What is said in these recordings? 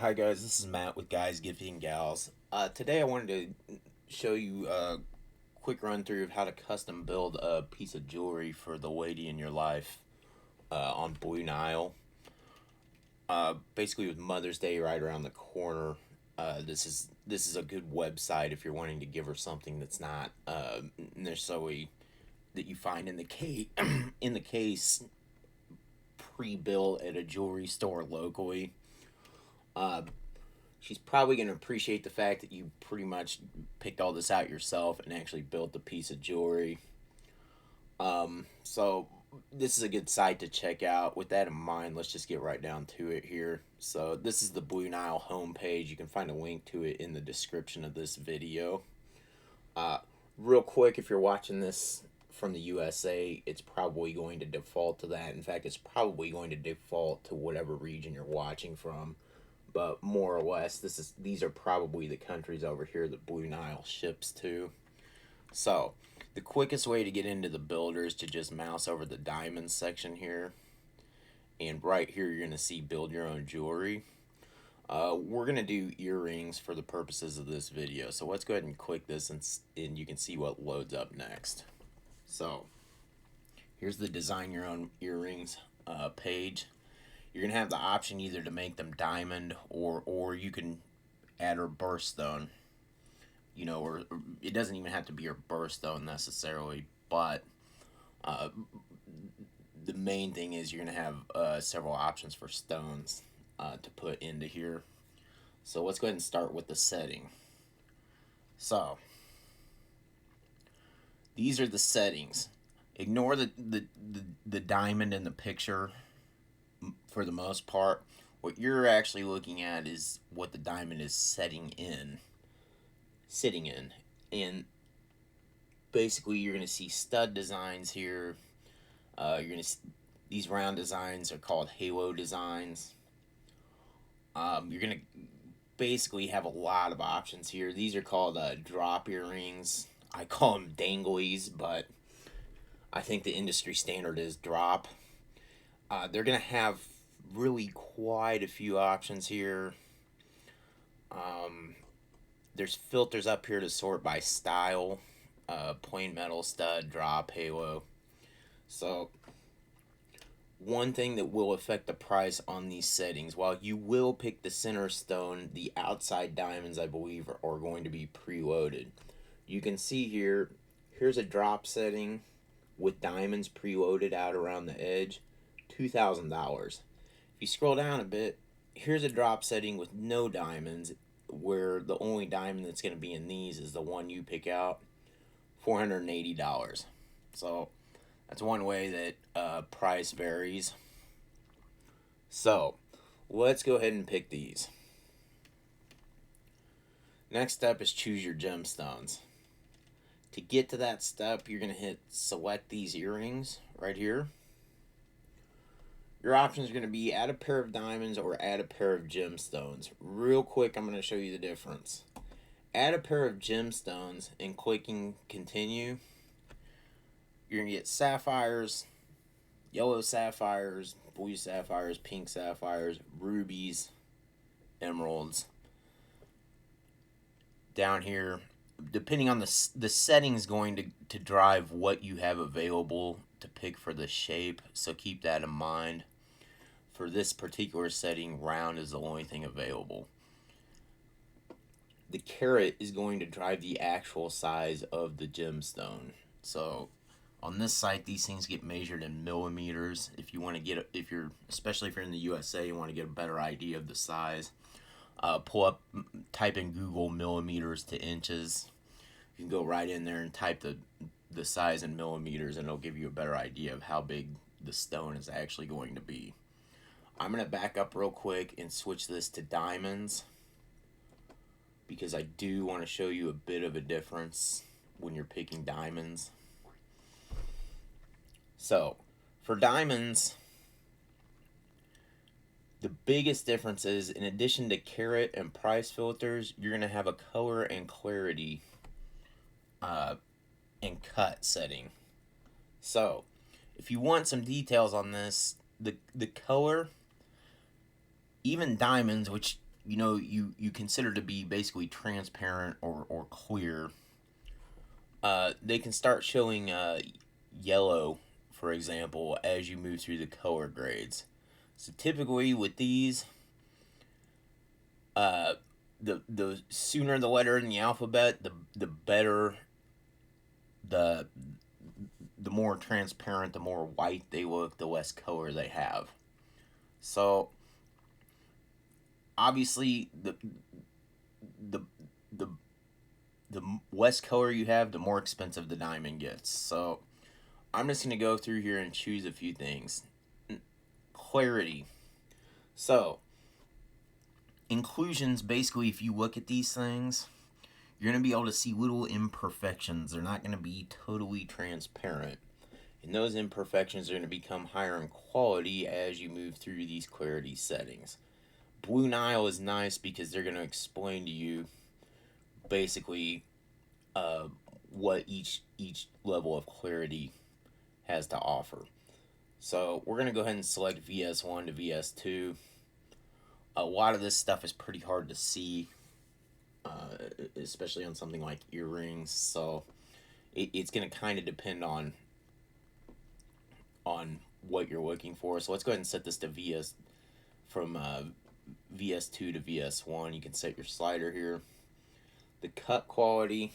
Hi guys, this is Matt with Guys Gifting Gals. Today I wanted to show you a quick run through of how to custom build a piece of jewelry for the lady in your life on Blue Nile. Basically, with Mother's Day right around the corner, this is a good website if you're wanting to give her something that's not necessarily that you find in the case in the case pre-built at a jewelry store locally. Uh, she's probably going to appreciate the fact that you pretty much picked all this out yourself and actually built a piece of jewelry. So this is a good site to check out. With that in mind, let's just get right down to it here. So this is the Blue Nile homepage. You can find a link to it in the description of this video. Uh, Real quick, if you're watching this from the USA, it's probably going to default to that. In fact, it's probably going to default to whatever region you're watching from. But more or less, these are probably the countries over here that Blue Nile ships to. So, the quickest way to get into the builder is to just mouse over the diamonds section here. And right here, you're going to see build your own jewelry. We're going to do earrings for the purposes of this video. So let's go ahead and click this and you can see what loads up next. So, here's the design your own earrings page. You're going to have the option either to make them diamond or you can add her birthstone. You know, or it doesn't even have to be her birthstone necessarily, but the main thing is you're going to have several options for stones to put into here. So let's go ahead and start with the setting. So these are the settings. Ignore the diamond in the picture for the most part. What you're actually looking at is what the diamond is sitting in. And basically you're going to see stud designs here. You're going to these round designs are called halo designs. You're going to basically have a lot of options here. These are called drop earrings. I call them danglies, but I think the industry standard is drop. They're going to have really quite a few options here. There's filters up here to sort by style, plain metal, stud, drop, halo. So one thing that will affect the price on these settings, while you will pick the center stone, the outside diamonds, I believe, are going to be preloaded. You can see here, here's a drop setting with diamonds preloaded out around the edge, $2,000. If you scroll down a bit, here's a drop setting with no diamonds, where the only diamond that's going to be in these is the one you pick out, $480. So that's one way that price varies. So let's go ahead and pick these. Next step is choose your gemstones. To get to that step, you're going to hit select these earrings right here. Your options are going to be add a pair of diamonds or add a pair of gemstones. Real quick, I'm going to show you the difference. Add a pair of gemstones and clicking continue. You're going to get sapphires, yellow sapphires, blue sapphires, pink sapphires, rubies, emeralds. Down here, depending on the settings going to drive what you have available to pick for the shape, so keep that in mind. For this particular setting, round is the only thing available. The carat is going to drive the actual size of the gemstone. So on this site, these things get measured in millimeters. If you want to get, especially if you're in the USA, you want to get a better idea of the size. Type in Google millimeters to inches. You can go right in there and type the size in millimeters, and it'll give you a better idea of how big the stone is actually going to be. I'm going to back up real quick and switch this to diamonds, because I do want to show you a bit of a difference when you're picking diamonds. So, for diamonds, the biggest difference is, in addition to carat and price filters, you're going to have a color and clarity and cut setting. So, if you want some details on this, the color, even diamonds, which you consider to be basically transparent or clear, they can start showing yellow, for example, as you move through the color grades. So typically with these, uh, the sooner the letter in the alphabet, the better, the the more transparent, the more white they look, the less color they have. So obviously the the the less color you have, the more expensive the diamond gets. So I'm just gonna go through here and choose a few things. Clarity. So inclusions, basically, if you look at these things, you're going to be able to see little imperfections. They're not going to be totally transparent. And those imperfections are going to become higher in quality as you move through these clarity settings. Blue Nile is nice because they're going to explain to you basically uh, what each level of clarity has to offer. So we're going to go ahead and select VS1 to VS2. A lot of this stuff is pretty hard to see, especially on something like earrings. So it's going to kind of depend on what you're looking for. So let's go ahead and set this to VS from VS2 to VS1. You can set your slider here. The cut quality,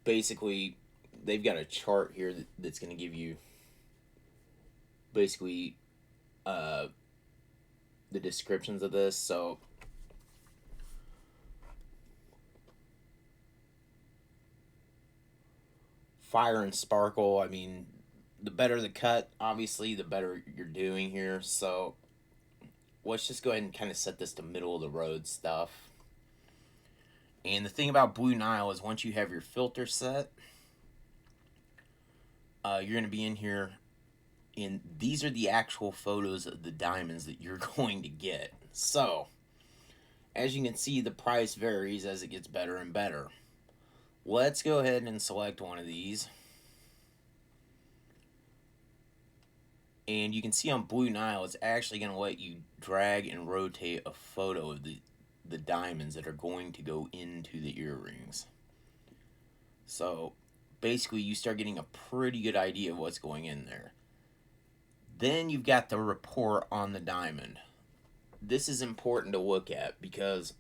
basically, they've got a chart here that's going to give you basically the descriptions of this. So fire and sparkle, I mean, the better the cut, obviously, the better you're doing here. So let's just go ahead and kind of set this to middle of the road stuff. And the thing about Blue Nile is once you have your filter set, you're going to be in here, and these are the actual photos of the diamonds that you're going to get. So as you can see, the price varies as it gets better and better. Let's go ahead and select one of these. And you can see on Blue Nile, it's actually going to let you drag and rotate a photo of the diamonds that are going to go into the earrings. So basically, you start getting a pretty good idea of what's going in there. Then you've got the report on the diamond. This is important to look at because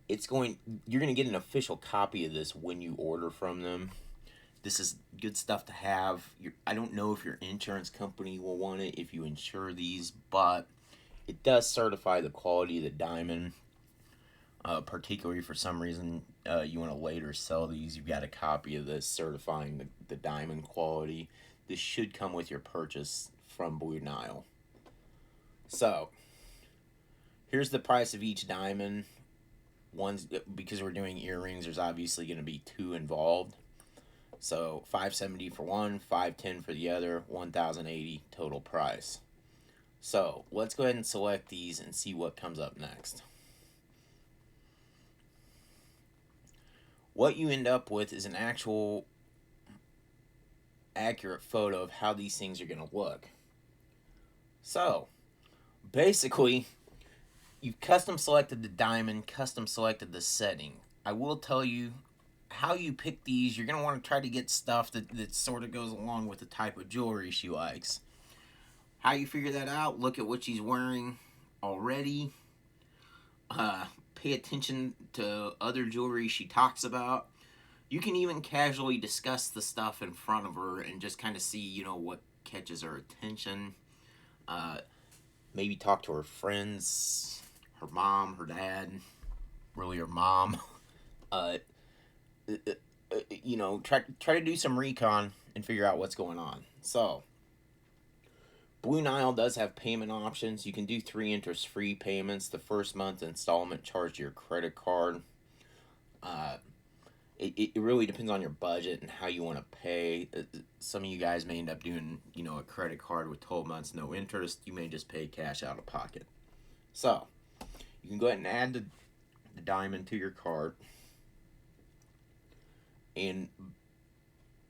you're going to get an official copy of this when you order from them. This is good stuff to have. I don't know if your insurance company will want it if you insure these, but it does certify the quality of the diamond. Particularly for some reason you want to later sell these, you've got a copy of this certifying the diamond quality. This should come with your purchase from Blue Nile. So here's the price of each diamond. One's, because we're doing earrings, there's obviously going to be two involved. So $570 for one, $510 for the other, $1,080 total price. So let's go ahead and select these and see what comes up next. What you end up with is an actual accurate photo of how these things are going to look. So basically, you've custom selected the diamond, custom selected the setting. I will tell you how you pick these. You're going to want to try to get stuff that sort of goes along with the type of jewelry she likes. How you figure that out? Look at what she's wearing already. Pay attention to other jewelry she talks about. You can even casually discuss the stuff in front of her and just kind of see, what catches her attention. Maybe talk to her friends, her mom, her dad, really her mom. Try to do some recon and figure out what's going on. So Blue Nile does have payment options. You can do 3 interest-free payments. The first month installment charged to your credit card. It really depends on your budget and how you want to pay. Some of you guys may end up doing, a credit card with 12 months no interest. You may just pay cash out of pocket. So you can go ahead and add the diamond to your cart. And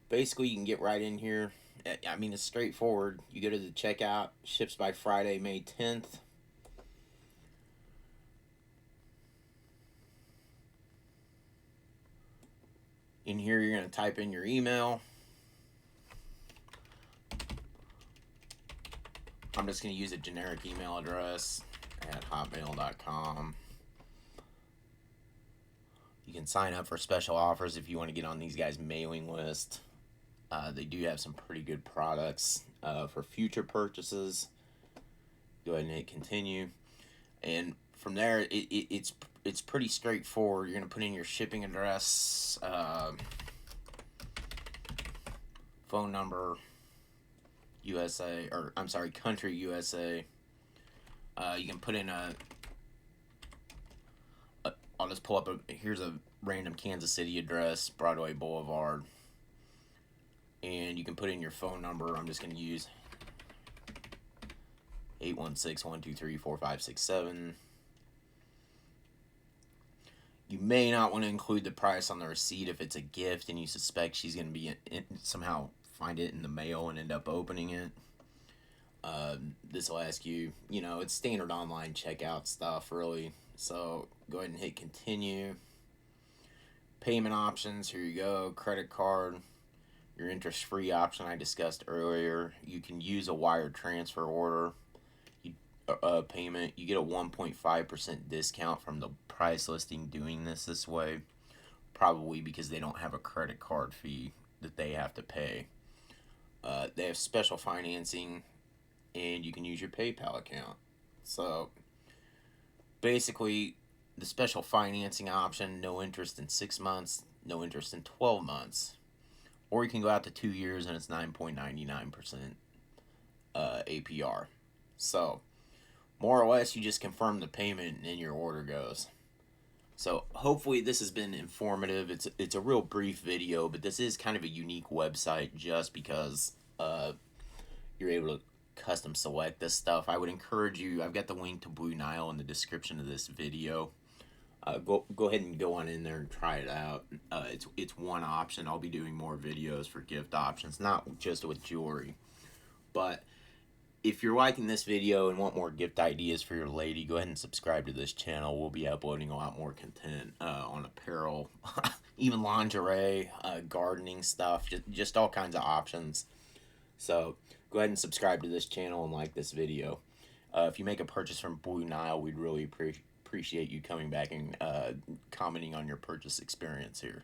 basically you can get right in here I mean, it's straightforward. You go to the checkout, ships by Friday, May 10th. In here, you're going to type in your email. I'm just going to use a generic email address at hotmail.com. You can sign up for special offers if you want to get on these guys' mailing list. They do have some pretty good products for future purchases. Go ahead and hit continue. And from there, it's pretty straightforward. You're going to put in your shipping address, phone number, USA, or I'm sorry, country USA. You can put in I'll just pull up here's a random Kansas City address, Broadway Boulevard. And you can put in your phone number. I'm just going to use 816-123-4567. You may not want to include the price on the receipt if it's a gift and you suspect she's going to be somehow find it in the mail and end up opening it. This will ask you, it's standard online checkout stuff, really. So go ahead and hit continue. Payment options, here you go. Credit card, your interest-free option I discussed earlier. You can use a wire transfer order payment. You get a 1.5% discount from the price listing doing this way. Probably because they don't have a credit card fee that they have to pay. They have special financing, and you can use your PayPal account. So basically, the special financing option, no interest in 6 months, no interest in 12 months. Or you can go out to 2 years and it's 9.99% APR. So, more or less, you just confirm the payment and your order goes. So, hopefully this has been informative. It's a real brief video, but this is kind of a unique website just because you're able to custom select this stuff. I would encourage you, I've got the link to Blue Nile in the description of this video. Go ahead and go on in there and try it out. It's one option. I'll be doing more videos for gift options, not just with jewelry. But if you're liking this video and want more gift ideas for your lady, go ahead and subscribe to this channel. We'll be uploading a lot more content on apparel, even lingerie, gardening stuff, just all kinds of options. So go ahead and subscribe to this channel and like this video. If you make a purchase from Blue Nile, we'd really appreciate you coming back and commenting on your purchase experience here.